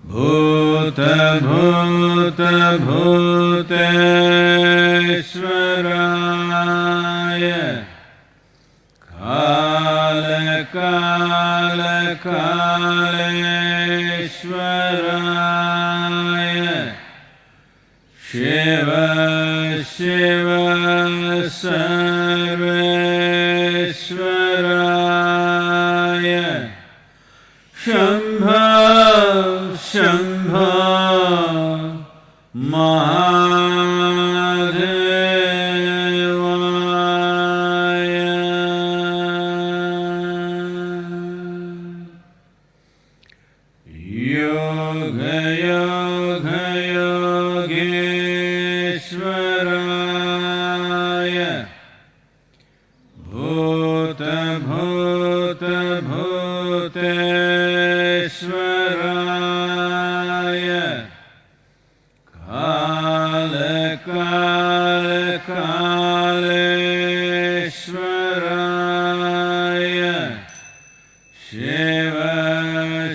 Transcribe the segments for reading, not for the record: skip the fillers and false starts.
bhuta bhuta bhuteshwaraya kala kala kaleshwaraya shiva shiva sarveshwaraya shambha shambha mahadevaya yoga yoga yogeshwaraya bhuta bhuta bhuteshwaraya kala kala kaleshwaraya shiva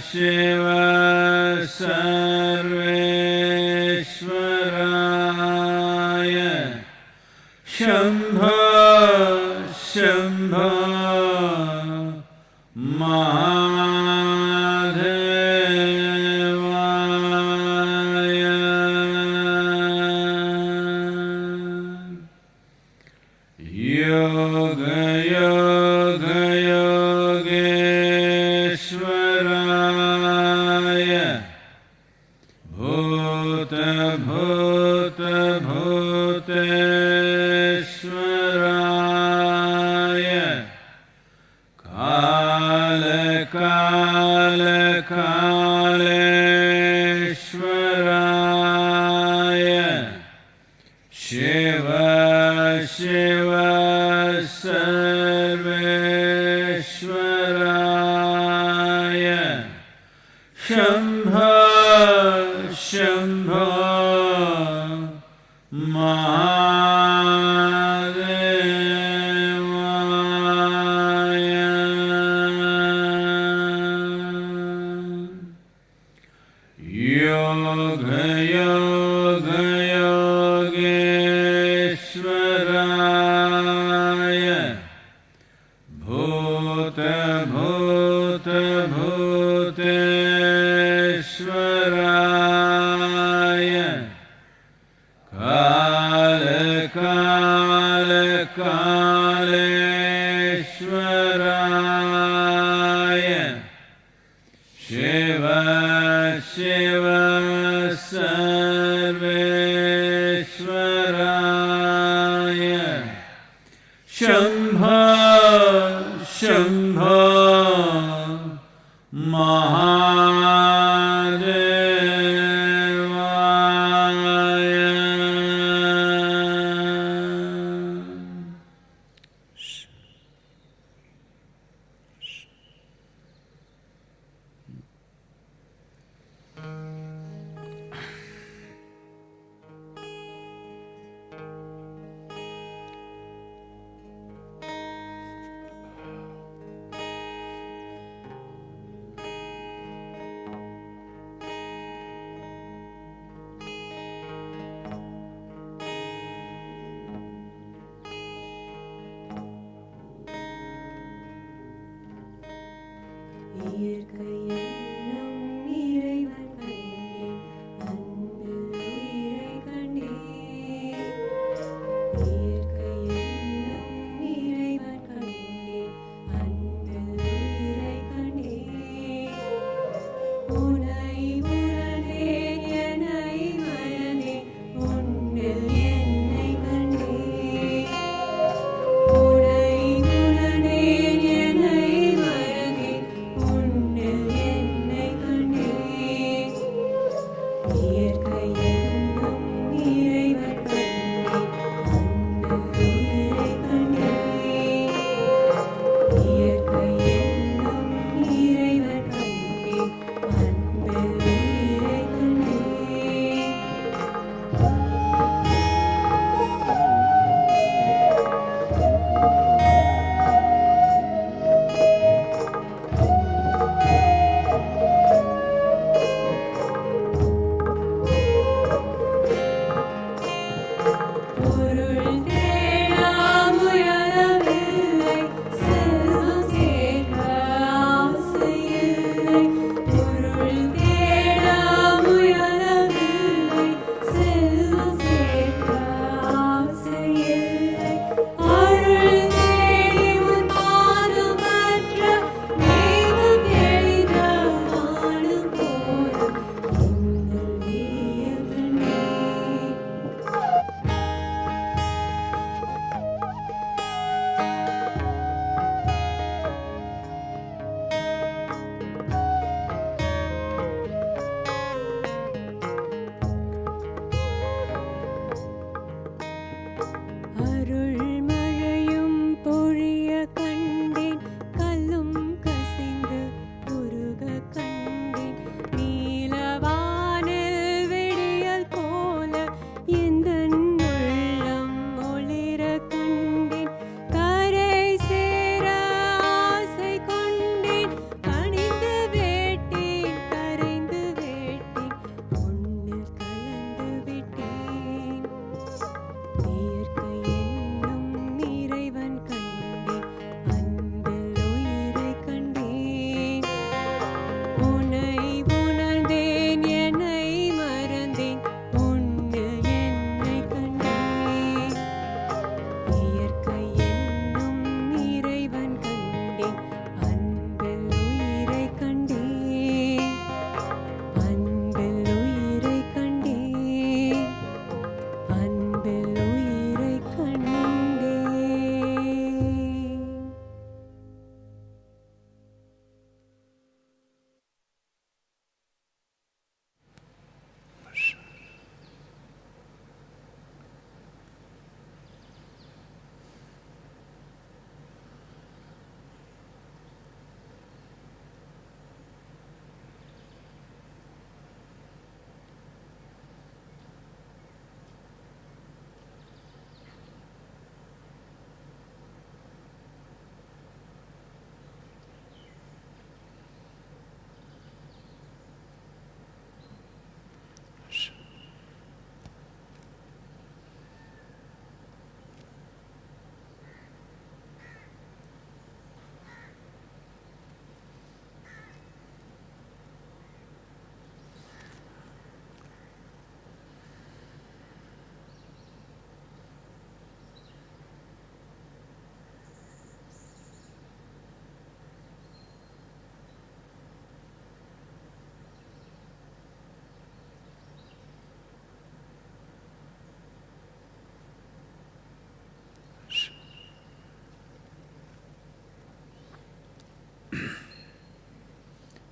shiva sarveshwaraya shambha shambha mahadevaya yoga yoga yogeshwaraya bhuta bhuta bhuteshwaraya kala kala kaleshwaraya shiva shiva sarveshwaraya shambha shambha mahadevaya yoga yoga yogeshwaraya bhuta bhuta bhuteshwaraya kala kala kaleshwaraya shiva shiva sarveshwaraya shambha shambha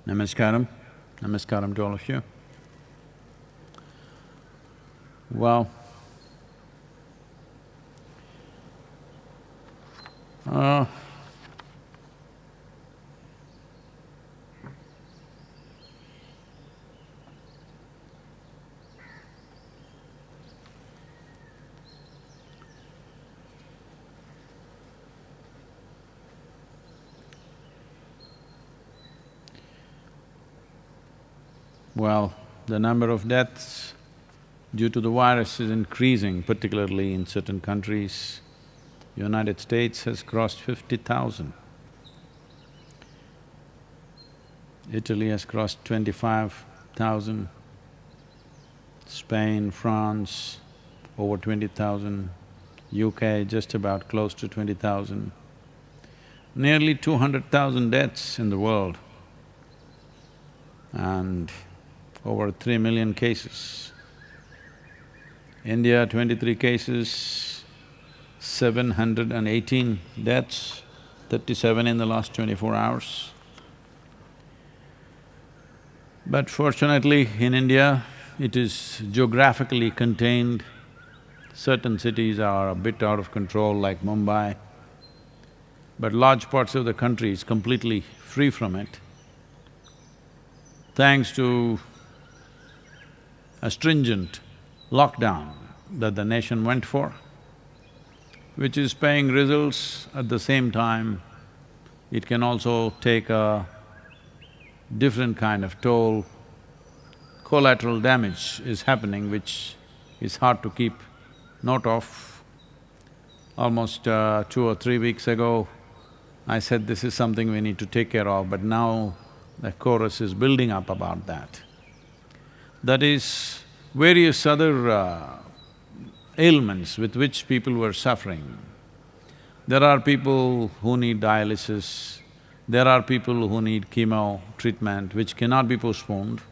Namaskaram. Namaskaram to all of you. Well, uh, the number of deaths due to the virus is increasing, particularly in certain countries. United States has crossed 50,000. Italy has crossed 25,000. Spain, France, over 20,000. UK just about close to 20,000. Nearly 200,000 deaths in the world and over 3 million cases. India, 23 cases, 718 deaths, 37 in the last 24 hours. But fortunately, in India, it is geographically contained. Certain cities are a bit out of control, like Mumbai, but large parts of the country is completely free from it, thanks to a stringent lockdown that the nation went for, which is paying results. At the same time, it can also take a different kind of toll. Collateral damage is happening, which is hard to keep note of. Almost 2 or 3 weeks ago, I said this is something we need to take care of, but now the chorus is building up about that. That is, various other ailments with which people were suffering. There are people who need dialysis, there are people who need chemo treatment which cannot be postponed.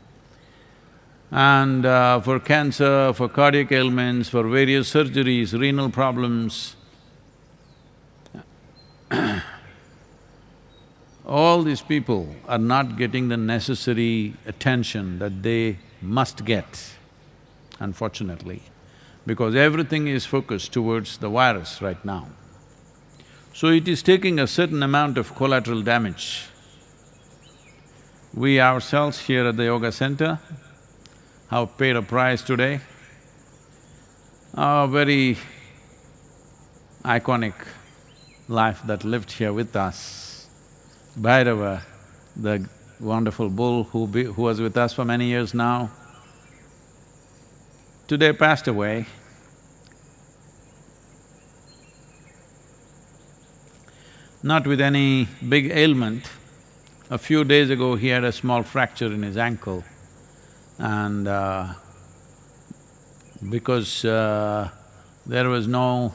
And for cancer, for cardiac ailments, for various surgeries, renal problems, all these people are not getting the necessary attention that they must get, unfortunately, because everything is focused towards the virus right now. So it is taking a certain amount of collateral damage. We ourselves here at the yoga center have paid a price today. A very iconic life that lived here with us. Bhairava, the wonderful bull who was with us for many years now, today passed away. Not with any big ailment. A few days ago, he had a small fracture in his ankle, and because there was no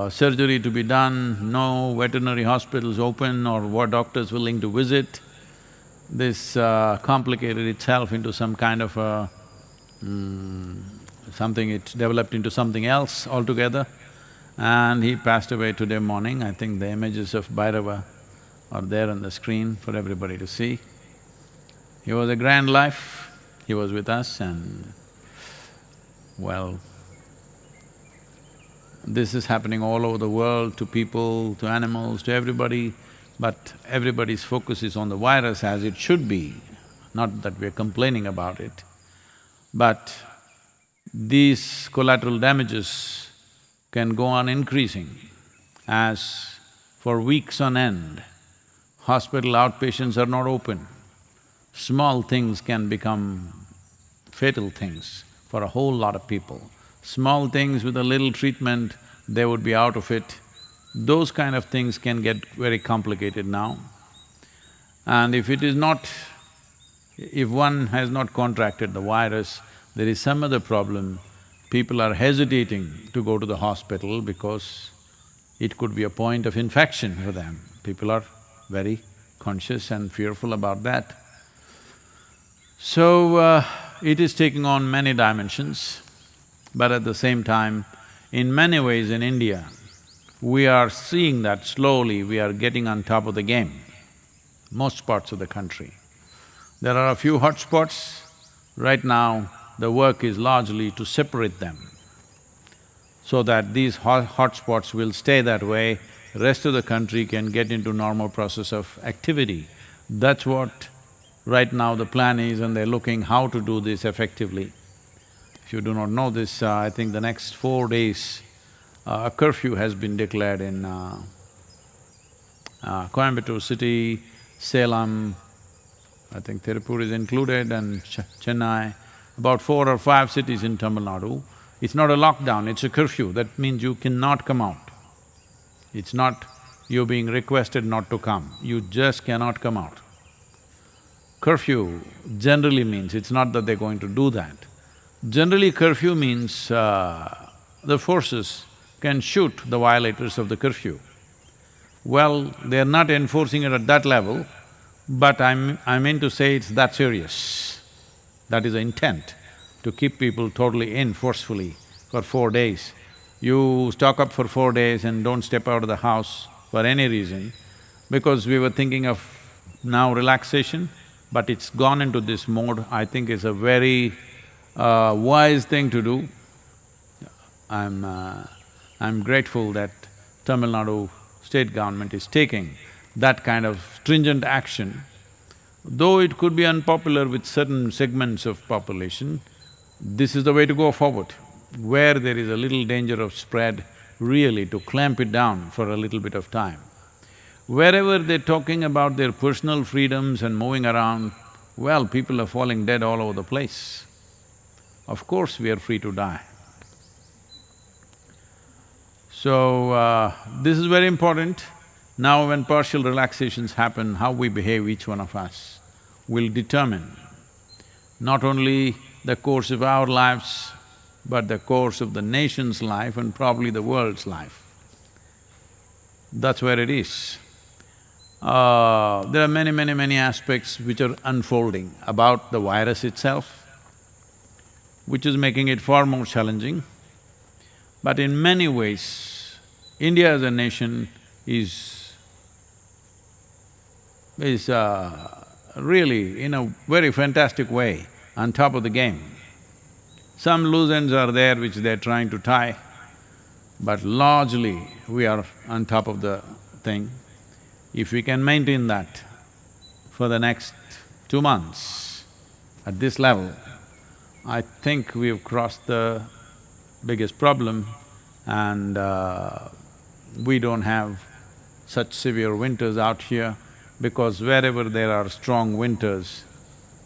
surgery to be done, no veterinary hospitals open or what doctors willing to visit, this complicated itself into some kind of a… it developed into something else altogether, and he passed away today morning. I think the images of Bhairava are there on the screen for everybody to see. He was a grand life, he was with us, and well, this is happening all over the world, to people, to animals, to everybody, but everybody's focus is on the virus, as it should be. Not that we're complaining about it, but these collateral damages can go on increasing, as for weeks on end, hospital outpatients are not open. Small things can become fatal things for a whole lot of people. Small things with a little treatment, they would be out of it. Those kind of things can get very complicated now. And if it is not… if one has not contracted the virus, there is some other problem, people are hesitating to go to the hospital because it could be a point of infection for them. People are very conscious and fearful about that. So, it is taking on many dimensions, but at the same time, in many ways in India, we are seeing that slowly we are getting on top of the game, most parts of the country. There are a few hotspots. Right now, the work is largely to separate them so that these hotspots will stay that way, rest of the country can get into normal process of activity. That's what right now the plan is, and they're looking how to do this effectively. If you do not know this, I think the next 4 days, a curfew has been declared in Coimbatore city, Salem, I think Tirupur is included, and Chennai, about 4 or 5 cities in Tamil Nadu. It's not a lockdown, it's a curfew, that means you cannot come out. It's not you're being requested not to come, you just cannot come out. Curfew generally means, it's not that they're going to do that. Generally curfew means the forces can shoot the violators of the curfew. Well, they're not enforcing it at that level, but I mean to say it's that serious. That is the intent, to keep people totally in forcefully for 4 days. You stock up for 4 days and don't step out of the house for any reason, because we were thinking of now relaxation, but it's gone into this mode. I think it's a very wise thing to do. I'm grateful that Tamil Nadu state government is taking that kind of stringent action. Though it could be unpopular with certain segments of population, this is the way to go forward. Where there is a little danger of spread, really to clamp it down for a little bit of time. Wherever they're talking about their personal freedoms and moving around, well, people are falling dead all over the place. Of course we are free to die. So, this is very important. Now when partial relaxations happen, how we behave, each one of us, will determine not only the course of our lives, but the course of the nation's life and probably the world's life. That's where it is. There are many aspects which are unfolding about the virus itself, which is making it far more challenging. But in many ways, India as a nation is really, in a very fantastic way, on top of the game. Some loose ends are there which they're trying to tie, but largely we are on top of the thing. If we can maintain that for the next 2 months at this level, I think we've crossed the biggest problem, and we don't have such severe winters out here, because wherever there are strong winters,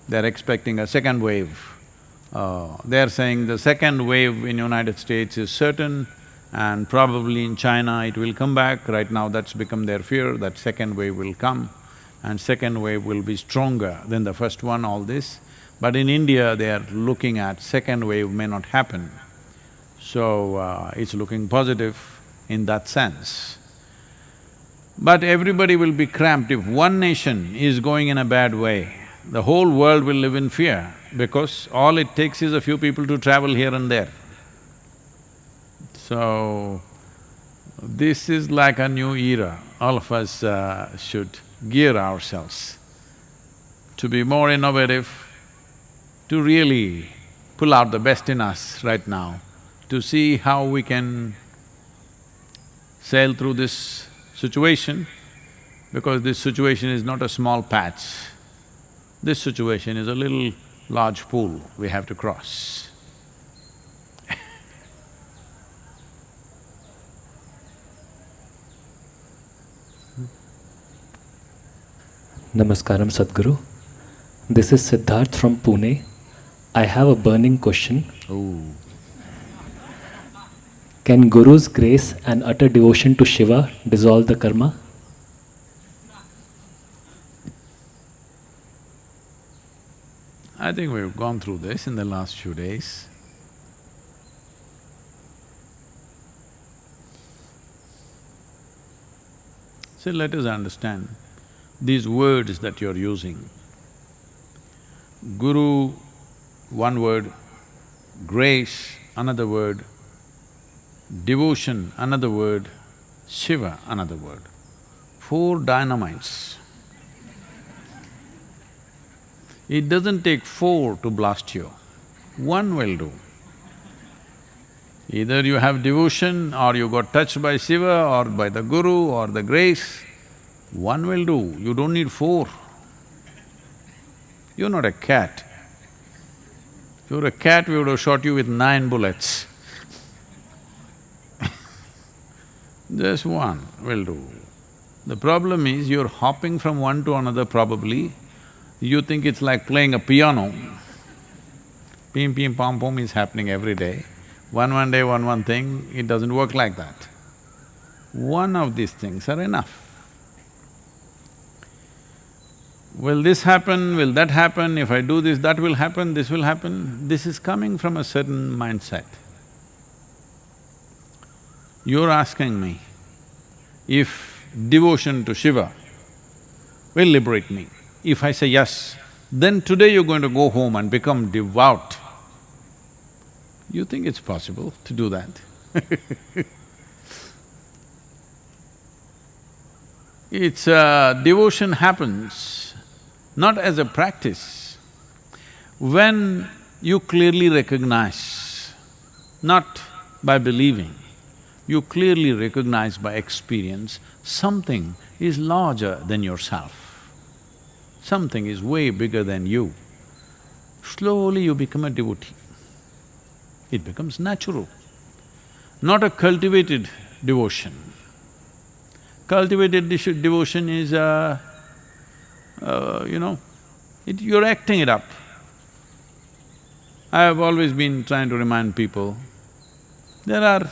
they're expecting a second wave. They're saying the second wave in United States is certain, and probably in China it will come back. Right now that's become their fear, that second wave will come, and second wave will be stronger than the first one, all this. But in India, they are looking at second wave may not happen. So, it's looking positive in that sense. But everybody will be cramped. If one nation is going in a bad way, the whole world will live in fear, because all it takes is a few people to travel here and there. So, this is like a new era. All of us should gear ourselves to be more innovative, to really pull out the best in us right now, to see how we can sail through this situation, because this situation is not a small patch. This situation is a little large pool we have to cross. Namaskaram, Sadguru. This is Siddharth from Pune. I have a burning question. Ooh. Can Guru's grace and utter devotion to Shiva dissolve the karma? I think we've gone through this in the last few days. So let us understand these words that you're using. Guru, one word; grace, another word; devotion, another word; Shiva, another word. 4 dynamites. It doesn't take four to blast you, one will do. Either you have devotion or you got touched by Shiva or by the Guru or the grace, one will do, you don't need four. You're not a cat. If you were a cat, we would have shot you with 9 bullets. Just one will do. The problem is you're hopping from one to another probably. You think it's like playing a piano. Pim, pim, pom, pom is happening every day. One day, one thing, it doesn't work like that. One of these things are enough. Will this happen, will that happen, if I do this, that will happen, this will happen. This is coming from a certain mindset. You're asking me if devotion to Shiva will liberate me. If I say yes, then today you're going to go home and become devout. You think it's possible to do that? Devotion happens not as a practice. When you clearly recognize, not by believing, you clearly recognize by experience, something is larger than yourself. Something is way bigger than you. Slowly you become a devotee. It becomes natural, not a cultivated devotion. Cultivated devotion is you're acting it up. I have always been trying to remind people, there are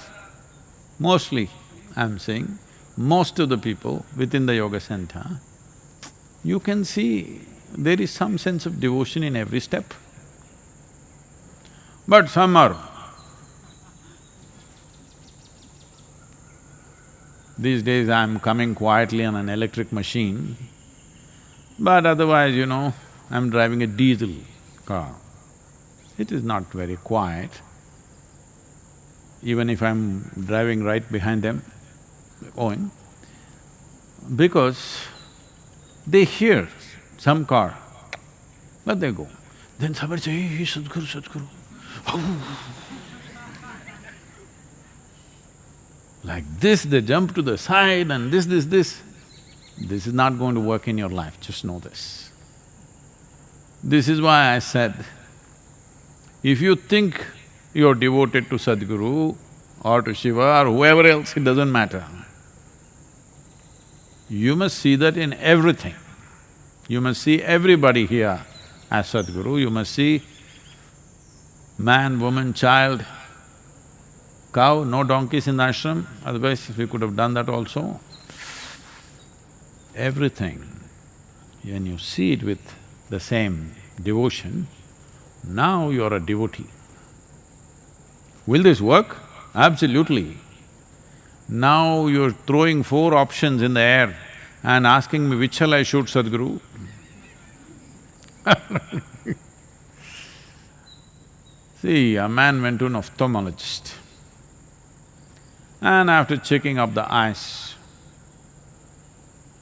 mostly, I'm saying, most of the people within the yoga center, you can see there is some sense of devotion in every step. But some are… These days I'm coming quietly on an electric machine, but otherwise, I'm driving a diesel car. It is not very quiet. Even if I'm driving right behind them, going, because they hear some car, but they go. Then somebody say, hey, Sadguru, Sadguru. Like this, they jump to the side and this. This is not going to work in your life, just know this. This is why I said, if you think you're devoted to Sadguru or to Shiva or whoever else, it doesn't matter. You must see that in everything. You must see everybody here as Sadguru, you must see man, woman, child, cow, no donkeys in the ashram, otherwise we could have done that also. Everything, when you see it with the same devotion, now you're a devotee. Will this work? Absolutely. Now you're throwing 4 options in the air and asking me, which shall I shoot, Sadguru? See, a man went to an ophthalmologist and after checking up the eyes,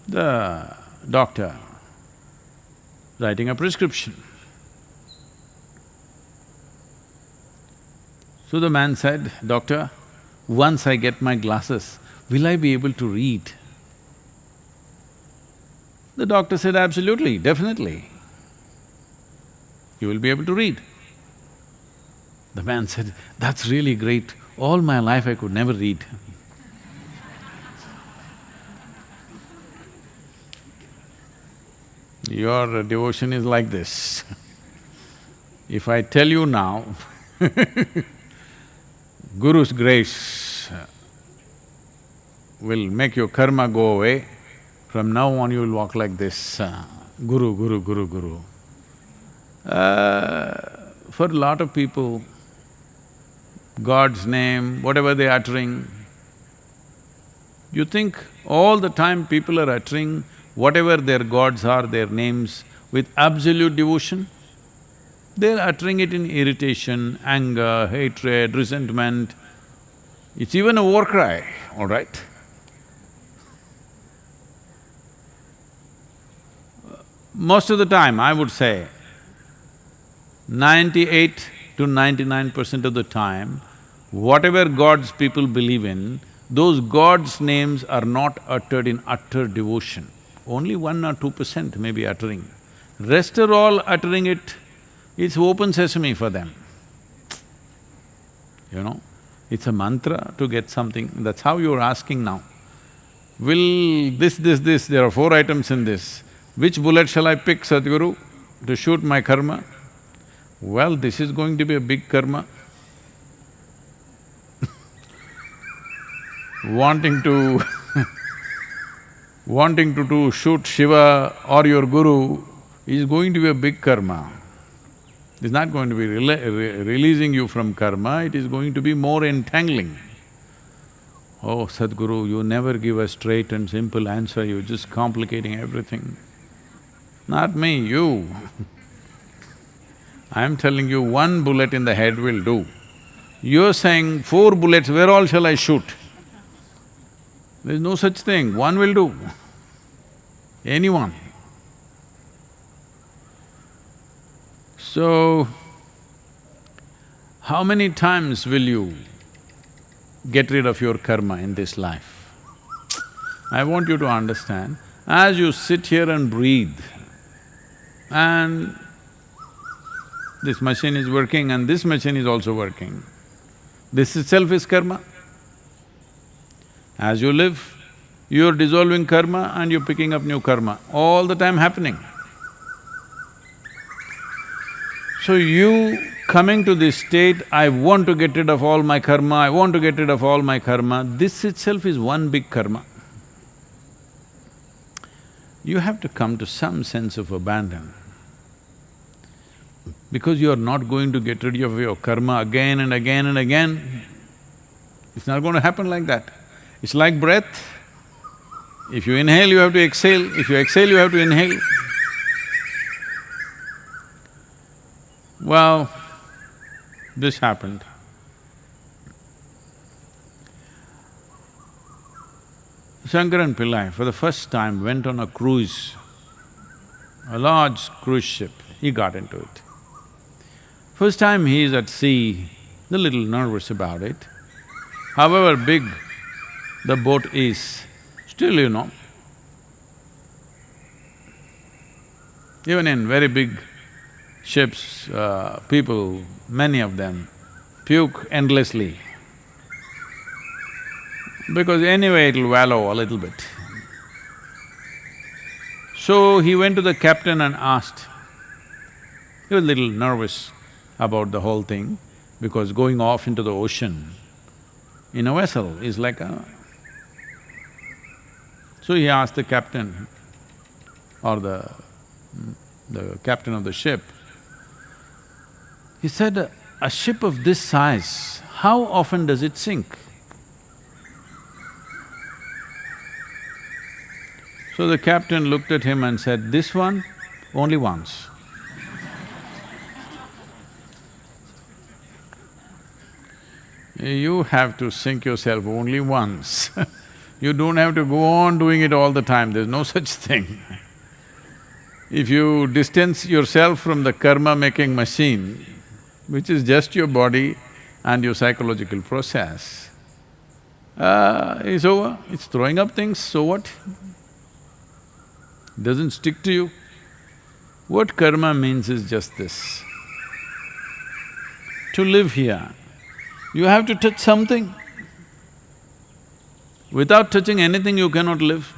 the doctor writing a prescription. So the man said, Doctor, once I get my glasses, will I be able to read? The doctor said, absolutely, definitely. You will be able to read. The man said, that's really great, all my life I could never read. Your devotion is like this. If I tell you now, Guru's grace will make your karma go away, from now on you will walk like this, Guru, Guru, Guru, Guru. For a lot of people, God's name, whatever they're uttering, you think all the time people are uttering whatever their gods are, their names, with absolute devotion? They're uttering it in irritation, anger, hatred, resentment. It's even a war cry, all right? Most of the time, I would say, 98 to 99% of the time, whatever gods people believe in, those gods' names are not uttered in utter devotion. Only 1 or 2% may be uttering. Rest are all uttering it, it's open sesame for them. You know, it's a mantra to get something, that's how you're asking now. Will this, there are 4 items in this. Which bullet shall I pick, Sadguru, to shoot my karma? Well, this is going to be a big karma. Wanting to shoot Shiva or your guru is going to be a big karma. It's not going to be releasing you from karma, it is going to be more entangling. Oh, Sadguru, you never give a straight and simple answer, you're just complicating everything. Not me, you. I'm telling you, 1 bullet in the head will do. You're saying 4 bullets, where all shall I shoot? There's no such thing, 1 will do. Anyone. So, how many times will you get rid of your karma in this life? I want you to understand, as you sit here and breathe, and this machine is working and this machine is also working, this itself is karma. As you live, you're dissolving karma and you're picking up new karma, all the time happening. So you coming to this state, I want to get rid of all my karma, I want to get rid of all my karma, this itself is one big karma. You have to come to some sense of abandon. Because you are not going to get rid of your karma again and again and again. It's not going to happen like that. It's like breath. If you inhale, you have to exhale. If you exhale, you have to inhale. Well, this happened. Shankaran Pillai for the first time went on a cruise, a large cruise ship, he got into it. First time he is at sea, a little nervous about it. However big the boat is, still you know, even in very big ships, people, many of them, puke endlessly. Because anyway it'll wallow a little bit. So he went to the captain and asked. He was a little nervous about the whole thing, because going off into the ocean in a vessel is like a… So he asked the captain or the captain of the ship, he said, a ship of this size, how often does it sink? So the captain looked at him and said, this one, only once. You have to sink yourself only once. You don't have to go on doing it all the time, there's no such thing. If you distance yourself from the karma-making machine, which is just your body and your psychological process, it's over, it's throwing up things, so what? Doesn't stick to you. What karma means is just this. To live here, you have to touch something. Without touching anything, you cannot live.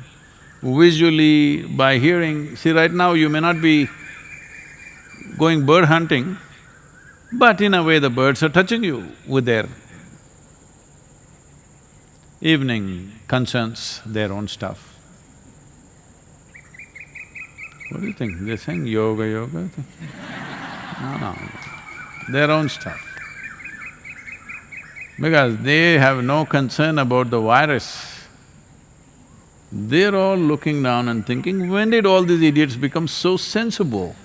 Visually, by hearing, see right now you may not be going bird hunting, but in a way the birds are touching you with their evening concerns, their own stuff. What do you think? They're saying yoga? No, their own stuff. Because they have no concern about the virus. They're all looking down and thinking, when did all these idiots become so sensible?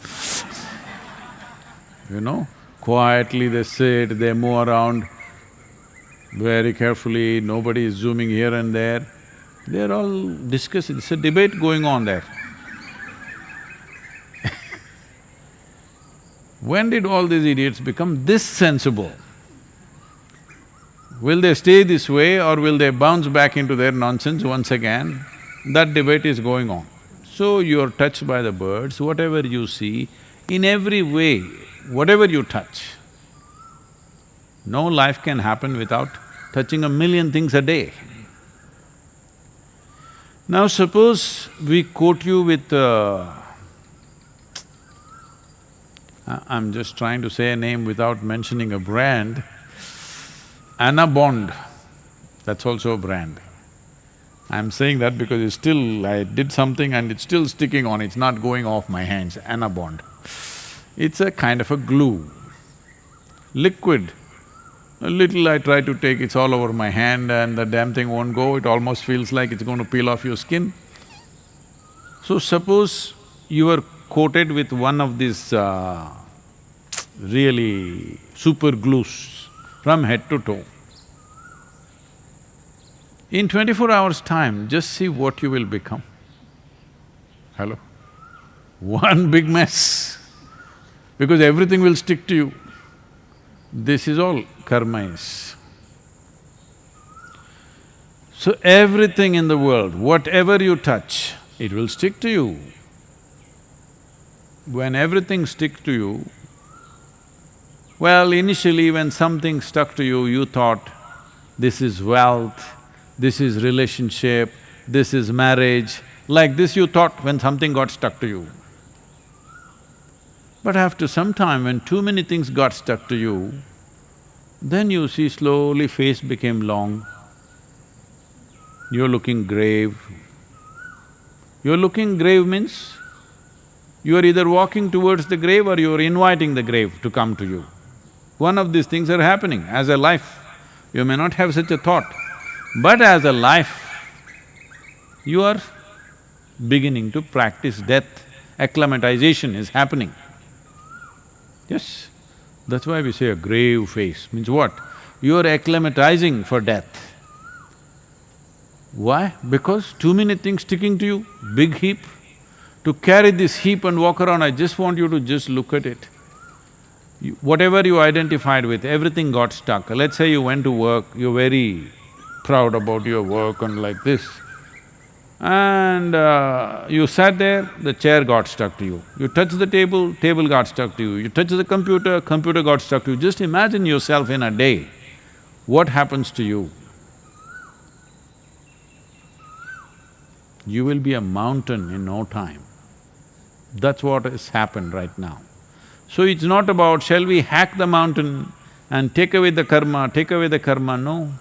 You know, quietly they sit, they move around very carefully, nobody is zooming here and there. They're all discussing, it's a debate going on there. When did all these idiots become this sensible? Will they stay this way or will they bounce back into their nonsense once again? That debate is going on. So you're touched by the birds, whatever you see, in every way, whatever you touch. No life can happen without touching 1,000,000 things a day. Now suppose we quote you with I'm just trying to say a name without mentioning a brand, Anabond, that's also a brand. I'm saying that because it's still… I did something and it's still sticking on, it's not going off my hands, Anabond. It's a kind of a glue, liquid. A little I try to take, it's all over my hand and the damn thing won't go, it almost feels like it's going to peel off your skin. So suppose you were coated with one of these really super glues from head to toe. In 24 hours' time, just see what you will become. Hello? One big mess, because everything will stick to you. This is all karma is. So everything in the world, whatever you touch, it will stick to you. When everything sticks to you, well, initially when something stuck to you, you thought, this is wealth, this is relationship, this is marriage, like this you thought when something got stuck to you. But after some time, when too many things got stuck to you, then you see slowly face became long, you're looking grave. You're looking grave means you are either walking towards the grave or you're inviting the grave to come to you. One of these things are happening as a life. You may not have such a thought, but as a life, you are beginning to practice death. Acclimatization is happening. Yes, that's why we say a grave face. Means what? You are acclimatizing for death. Why? Because too many things sticking to you, big heap. To carry this heap and walk around, I just want you to just look at it. Whatever you identified with, everything got stuck. Let's say you went to work, you're very proud about your work and like this. And you sat there, the chair got stuck to you. You touched the table, table got stuck to you. You touched the computer, computer got stuck to you. Just imagine yourself in a day, what happens to you? You will be a mountain in no time. That's what has happened right now. So it's not about, shall we hack the mountain and take away the karma, no.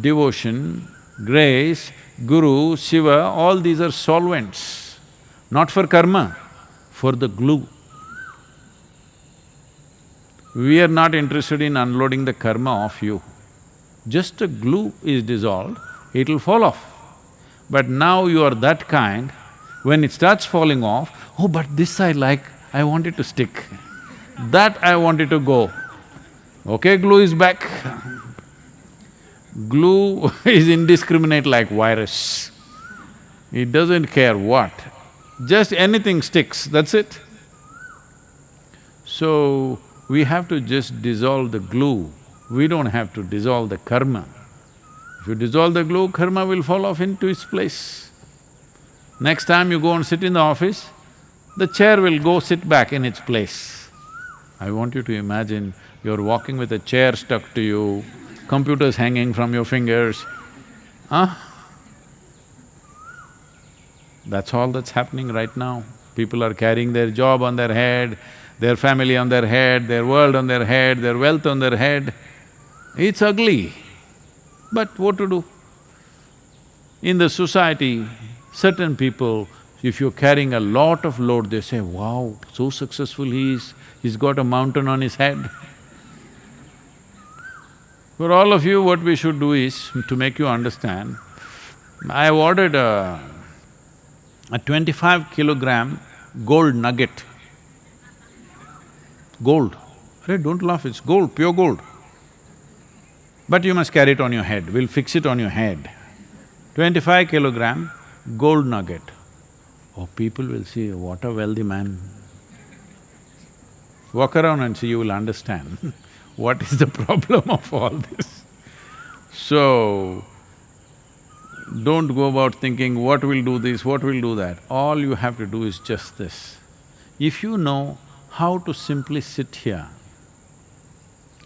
Devotion, grace, Guru, Shiva, all these are solvents, not for karma, for the glue. We are not interested in unloading the karma off you. Just the glue is dissolved, it'll fall off. But now you are that kind, when it starts falling off, oh, but this I like, I want it to stick. That I want it to go. Okay, glue is back. Glue is indiscriminate like virus. It doesn't care what, just anything sticks, that's it. So, we have to just dissolve the glue, we don't have to dissolve the karma. If you dissolve the glue, karma will fall off into its place. Next time you go and sit in the office, the chair will go sit back in its place. I want you to imagine you're walking with a chair stuck to you, computers hanging from your fingers, That's all that's happening right now. People are carrying their job on their head, their family on their head, their world on their head, their wealth on their head. It's ugly, but what to do? In the society, certain people, if you're carrying a lot of load, they say, wow, so successful he is, he's got a mountain on his head. For all of you, what we should do is, to make you understand, I have ordered a 25-kilogram gold nugget. Gold. Hey, don't laugh, it's gold, pure gold. But you must carry it on your head, we'll fix it on your head. 25-kilogram gold nugget. Oh, people will see, what a wealthy man. Walk around and see, you will understand what is the problem of all this. So, don't go about thinking, what will do this, what will do that. All you have to do is just this. If you know how to simply sit here,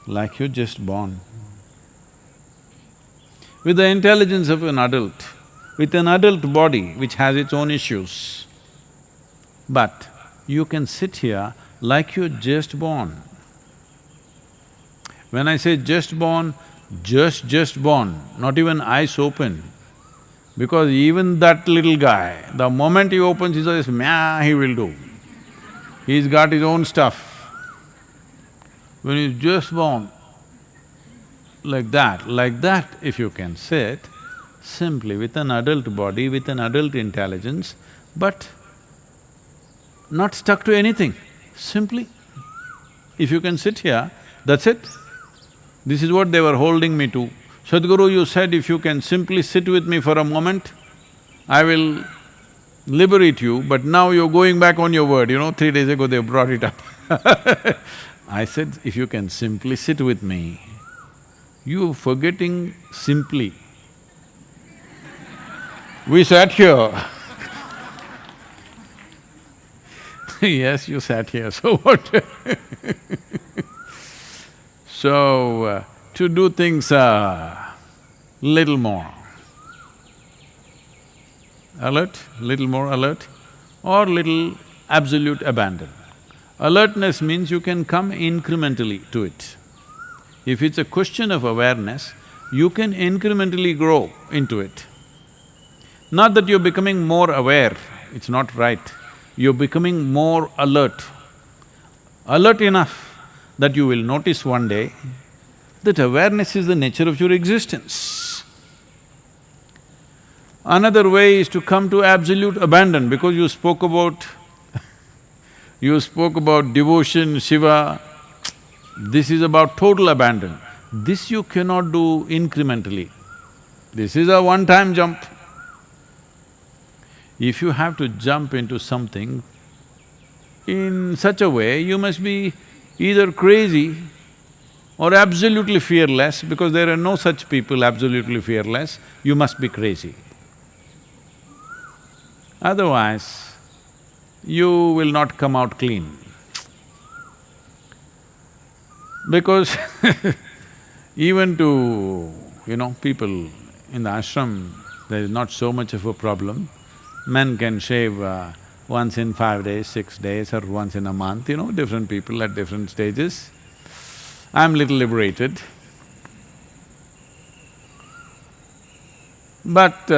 like you're just born, with the intelligence of an adult, with an adult body which has its own issues, but you can sit here like you're just born. When I say just born, just born, not even eyes open. Because even that little guy, the moment he opens his eyes, meow, he will do. He's got his own stuff. When he's just born, like that if you can sit, simply with an adult body, with an adult intelligence, but not stuck to anything, simply. If you can sit here, that's it. This is what they were holding me to. Sadhguru, you said if you can simply sit with me for a moment, I will liberate you, but now you're going back on your word, 3 days ago they brought it up. I said, if you can simply sit with me, you're forgetting simply. We sat here. Yes, you sat here, so what? So, to do things little more alert, or little absolute abandon. Alertness means you can come incrementally to it. If it's a question of awareness, you can incrementally grow into it. Not that you're becoming more aware, it's not right. You're becoming more alert. Alert enough that you will notice one day that awareness is the nature of your existence. Another way is to come to absolute abandon, because you spoke about devotion, Shiva, this is about total abandon. This you cannot do incrementally. This is a one-time jump. If you have to jump into something in such a way, you must be either crazy or absolutely fearless, because there are no such people absolutely fearless, you must be crazy. Otherwise, you will not come out clean. Because even to, people in the ashram, there is not so much of a problem. Men can shave once in 5 days, 6 days, or once in a month, different people at different stages. I'm little liberated. But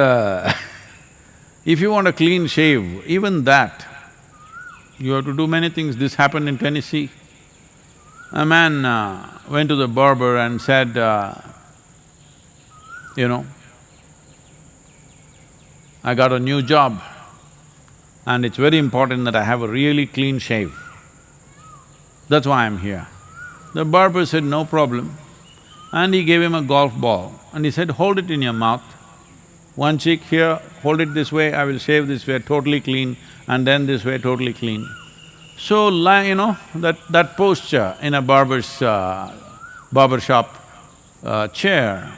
if you want a clean shave, even that, you have to do many things. This happened in Tennessee. A man went to the barber and said, I got a new job and it's very important that I have a really clean shave. That's why I'm here. The barber said, no problem, and he gave him a golf ball and he said, hold it in your mouth, one cheek here, hold it this way, I will shave this way, totally clean, and then this way, totally clean. So, that posture in a barbershop chair,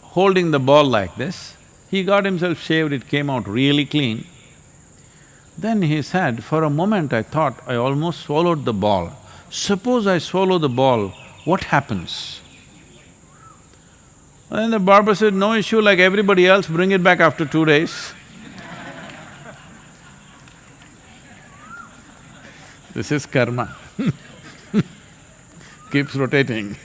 holding the ball like this, he got himself shaved, it came out really clean. Then he said, for a moment I thought I almost swallowed the ball. Suppose I swallow the ball, what happens? And then the barber said, no issue, like everybody else, bring it back after 2 days. This is karma. Keeps rotating.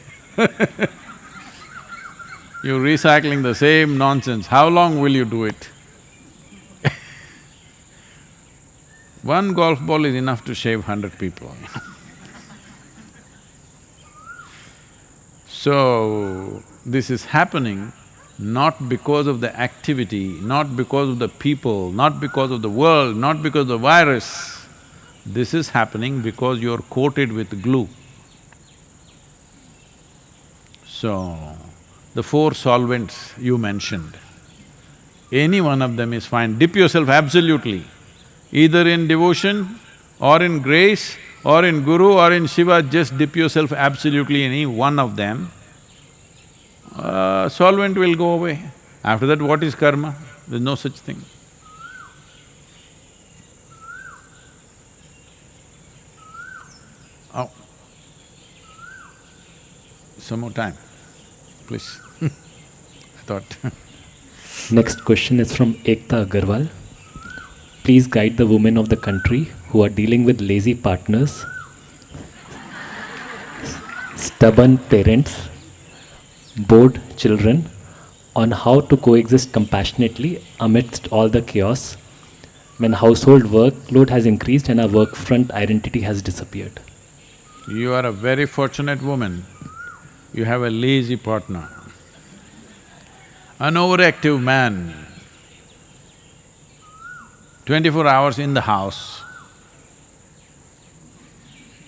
You're recycling the same nonsense, how long will you do it? One golf ball is enough to shave 100 people. So, this is happening not because of the activity, not because of the people, not because of the world, not because of the virus. This is happening because you're coated with glue. So, the 4 solvents you mentioned, any one of them is fine. Dip yourself absolutely, either in devotion or in grace or in Guru or in Shiva, just dip yourself absolutely any one of them, solvent will go away. After that, what is karma? There's no such thing. Oh. Some more time, please. I thought Next question is from Ekta Agarwal. Please guide the women of the country who are dealing with lazy partners, stubborn parents, bored children, on how to coexist compassionately amidst all the chaos when household workload has increased and our work front identity has disappeared. you are a very fortunate woman. You have a lazy partner. An overactive man, 24 hours in the house,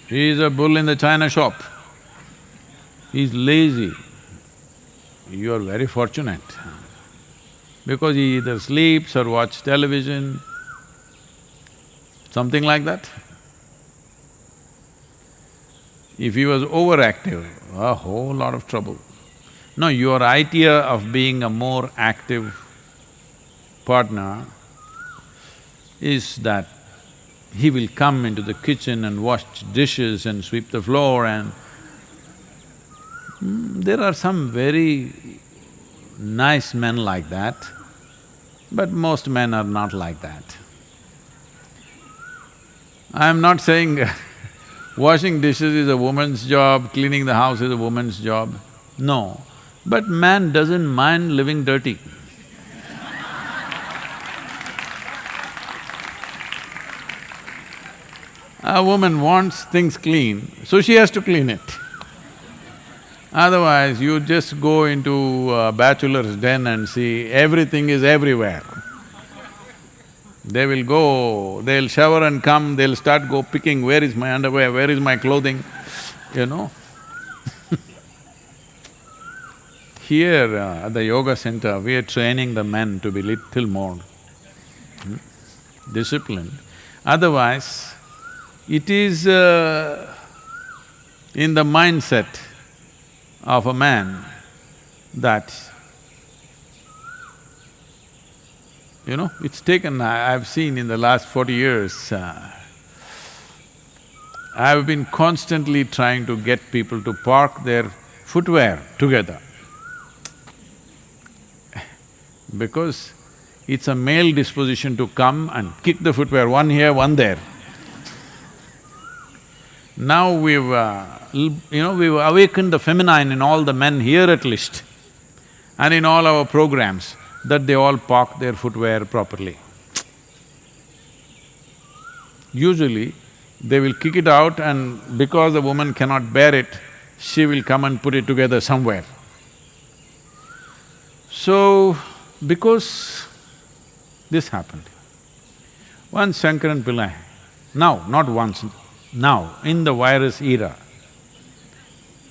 he is a bull in the china shop. He's lazy. You are very fortunate, because he either sleeps or watches television, something like that. If he was overactive, a whole lot of trouble. No, your idea of being a more active partner is that he will come into the kitchen and wash dishes and sweep the floor and… there are some very nice men like that, but most men are not like that. I'm not saying washing dishes is a woman's job, cleaning the house is a woman's job. No, but man doesn't mind living dirty. A woman wants things clean, so she has to clean it. Otherwise, you just go into a bachelor's den and see everything is everywhere. They will go, they'll shower and come, they'll start picking, where is my underwear, where is my clothing, you know. Here at the yoga center, we are training the men to be little more disciplined. Otherwise, it is in the mindset of a man that, it's taken… I've seen in the last 40 years, I've been constantly trying to get people to park their footwear together. Because it's a male disposition to come and kick the footwear, one here, one there. Now we've awakened the feminine in all the men here at least, and in all our programs, that they all park their footwear properly. Usually, they will kick it out, and because the woman cannot bear it, she will come and put it together somewhere. So, because this happened, once Shankaran Pillai, not once, now, in the virus era,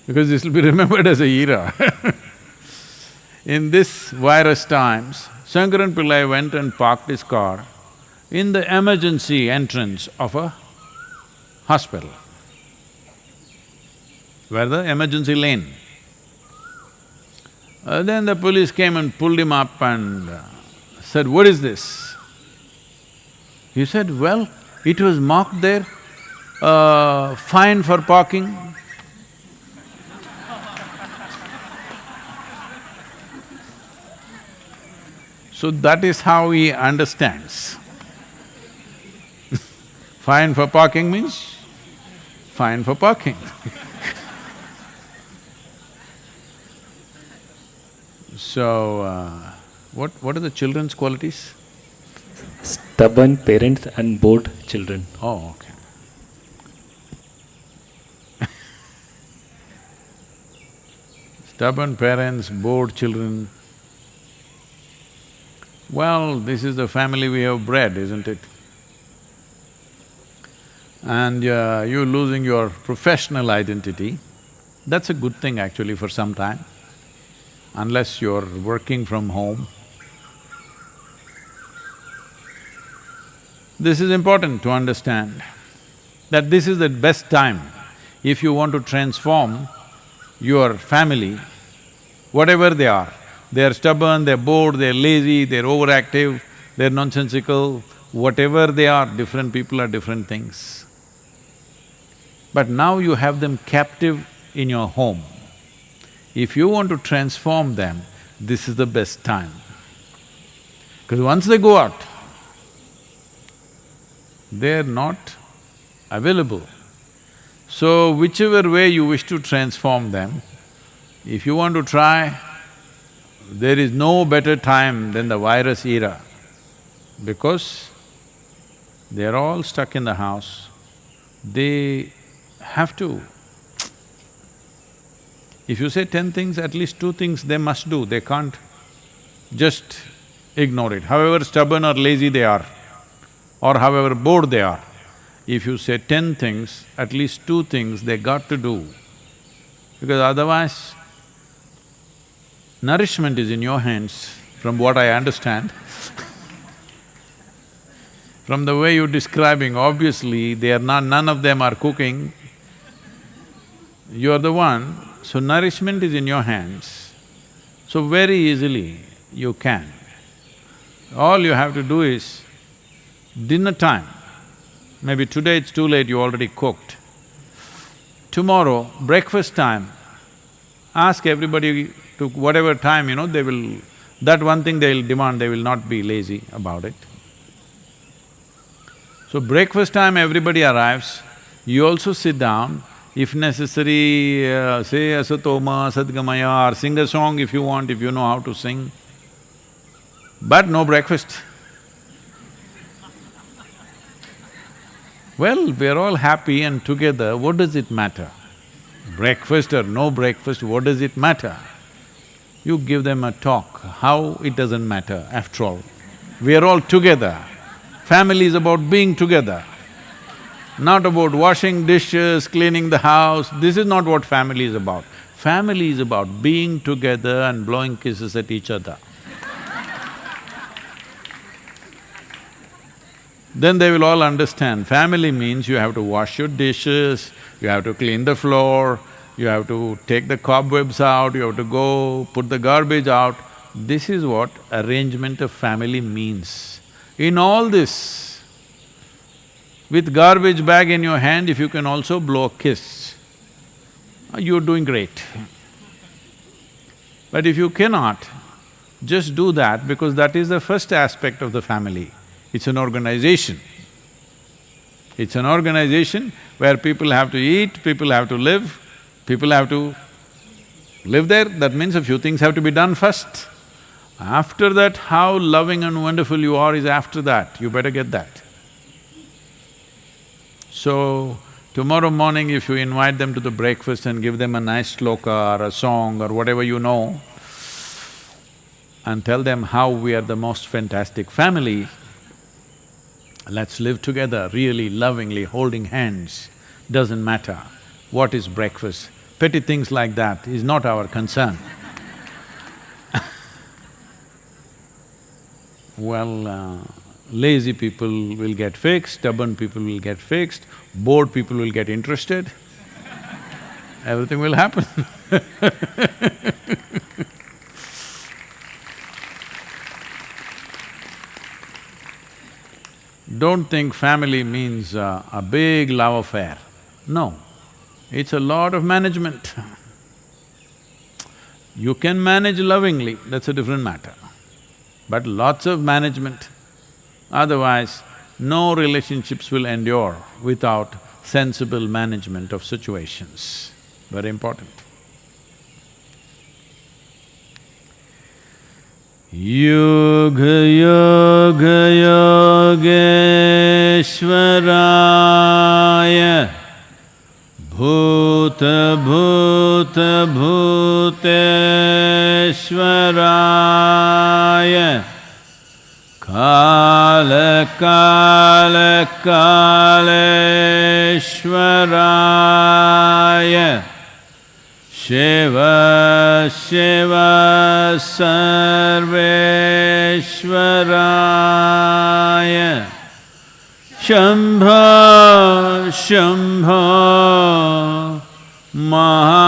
because this will be remembered as a era in this virus times, Shankaran Pillai went and parked his car in the emergency entrance of a hospital, where the emergency lane. Then the police came and pulled him up and said, "What is this?" He said, "Well, it was marked there, fine for parking." So that is how he understands. Fine for parking means fine for parking. So, what are the children's qualities? Stubborn parents and bored children. Oh, okay. Stubborn parents, bored children. Well, this is the family we have bred, isn't it? And you losing your professional identity, that's a good thing actually for some time, unless you're working from home. This is important to understand. that this is the best time if you want to transform your family, whatever they are stubborn, they're bored, they're lazy, they're overactive, they're nonsensical, whatever they are, different people are different things. But now you have them captive in your home. If you want to transform them, this is the best time. Because once they go out, they're not available. So whichever way you wish to transform them, if you want to try, there is no better time than the virus era, because they're all stuck in the house. They have to… If you say 10 things, at least 2 things they must do, they can't just ignore it. However stubborn or lazy they are, or however bored they are, if you say 10 things, at least 2 things they got to do, because otherwise, nourishment is in your hands, from what I understand. From the way you're describing, obviously they are not… none of them are cooking. You're the one, so nourishment is in your hands. So very easily you can. All you have to do is, dinner time, maybe today it's too late, you already cooked. Tomorrow, breakfast time, ask everybody to whatever time, they will… that one thing they'll demand, they will not be lazy about it. So breakfast time everybody arrives, you also sit down, if necessary, say asatoma, sadgamaya, or sing a song if you want, if you know how to sing, but no breakfast. Well, we're all happy and together, what does it matter? Breakfast or no breakfast, what does it matter? You give them a talk, how it doesn't matter, after all. We are all together. Family is about being together, not about washing dishes, cleaning the house. This is not what family is about. Family is about being together and blowing kisses at each other. Then they will all understand, family means you have to wash your dishes, you have to clean the floor, you have to take the cobwebs out, you have to go put the garbage out. This is what arrangement of family means. In all this, with garbage bag in your hand, if you can also blow a kiss, you're doing great. But if you cannot, just do that, because that is the first aspect of the family. It's an organization. It's an organization where people have to eat, people have to live, people have to live there. That means a few things have to be done first. After that, how loving and wonderful you are is after that, you better get that. So, tomorrow morning if you invite them to the breakfast and give them a nice shloka or a song or whatever you know, and tell them how we are the most fantastic family, let's live together really lovingly, holding hands, doesn't matter what is breakfast. Petty things like that is not our concern. Well, lazy people will get fixed, stubborn people will get fixed, bored people will get interested, everything will happen. Don't think family means a big love affair. No, it's a lot of management. You can manage lovingly, that's a different matter. But lots of management, otherwise no relationships will endure without sensible management of situations. Very important. Yoga yoga yogeshwaraya bhuta bhuta bhuteshwaraya kala kala kaleshwaraya Shiva Shiva Sarveshwaraya Shambho, Shambho, Maha